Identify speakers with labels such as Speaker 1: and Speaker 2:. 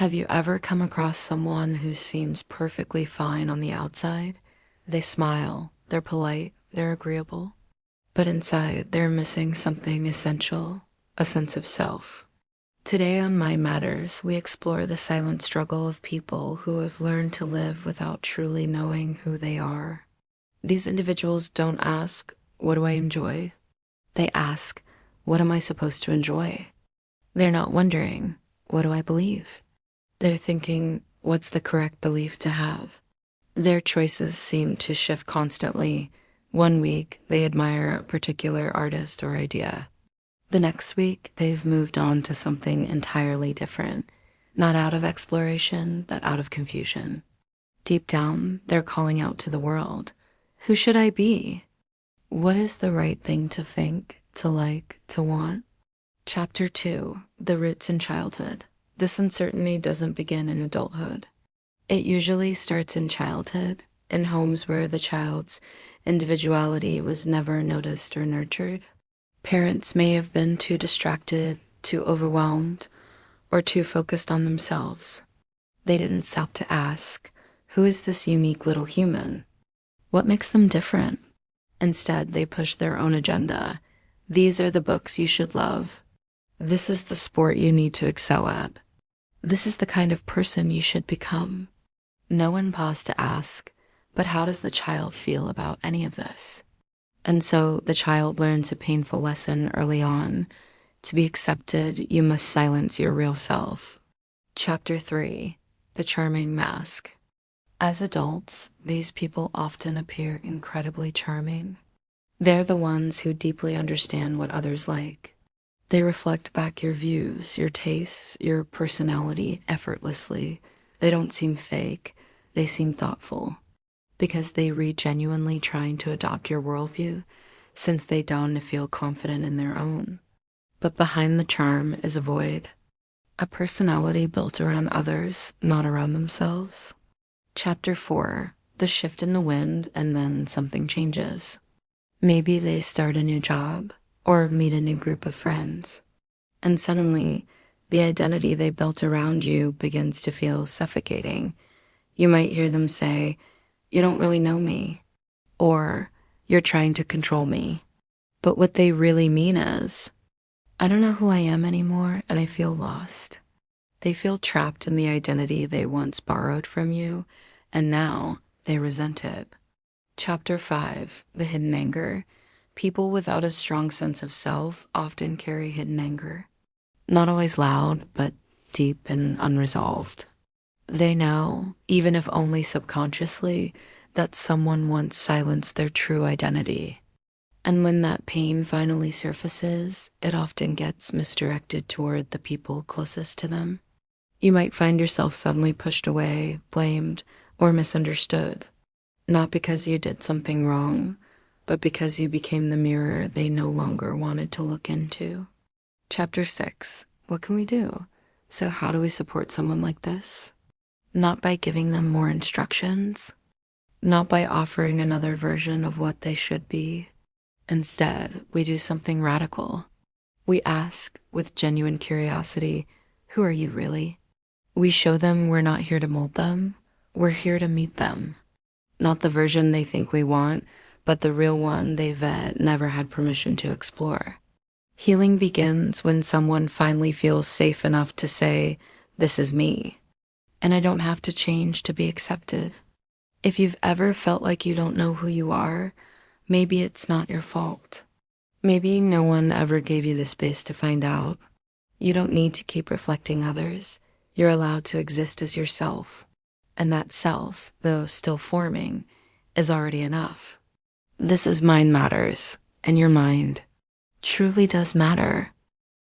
Speaker 1: Have you ever come across someone who seems perfectly fine on the outside? They smile, they're polite, they're agreeable, but inside they're missing something essential, a sense of self. Today on My Matters, we explore the silent struggle of people who have learned to live without truly knowing who they are. These individuals don't ask, "What do I enjoy?" They ask, "What am I supposed to enjoy?" They're not wondering, "What do I believe?" They're thinking, "What's the correct belief to have?" Their choices seem to shift constantly. One week, they admire a particular artist or idea. The next week, they've moved on to something entirely different, not out of exploration, but out of confusion. Deep down, they're calling out to the world, "Who should I be? What is the right thing to think, to like, to want?" Chapter 2, The Roots in Childhood. This uncertainty doesn't begin in adulthood. It usually starts in childhood, in homes where the child's individuality was never noticed or nurtured. Parents may have been too distracted, too overwhelmed, or too focused on themselves. They didn't stop to ask, "Who is this unique little human? What makes them different?" Instead, they push their own agenda. These are the books you should love. This is the sport you need to excel at. This is the kind of person you should become. No one paused to ask, but how does the child feel about any of this? And so the child learns a painful lesson early on. To be accepted, you must silence your real self. Chapter 3, The Charming Mask. As adults, these people often appear incredibly charming. They're the ones who deeply understand what others like. They reflect back your views, your tastes, your personality effortlessly. They don't seem fake, they seem thoughtful, because they read genuinely trying to adopt your worldview, since they dawn to feel confident in their own. But behind the charm is a void, a personality built around others, not around themselves. Chapter 4, The Shift in the Wind, and then something changes. Maybe they start a new job, or meet a new group of friends, and suddenly, the identity they built around you begins to feel suffocating. You might hear them say, "You don't really know me," or "You're trying to control me." But what they really mean is, "I don't know who I am anymore, and I feel lost." They feel trapped in the identity they once borrowed from you, and now they resent it. Chapter 5, The Hidden Anger. People without a strong sense of self often carry hidden anger. Not always loud, but deep and unresolved. They know, even if only subconsciously, that someone once silenced their true identity. And when that pain finally surfaces, it often gets misdirected toward the people closest to them. You might find yourself suddenly pushed away, blamed, or misunderstood. Not because you did something wrong, but because you became the mirror they no longer wanted to look into. Chapter 6, What can we do? So how do we support someone like this? Not by giving them more instructions, not by offering another version of what they should be. Instead, we do something radical. We ask, with genuine curiosity, "Who are you really?" We show them we're not here to mold them, we're here to meet them. Not the version they think we want, but the real one they've never had permission to explore. Healing begins when someone finally feels safe enough to say, "This is me, and I don't have to change to be accepted." If you've ever felt like you don't know who you are, maybe it's not your fault. Maybe no one ever gave you the space to find out. You don't need to keep reflecting others. You're allowed to exist as yourself. And that self, though still forming, is already enough. This is Mind Matters, and your mind truly does matter.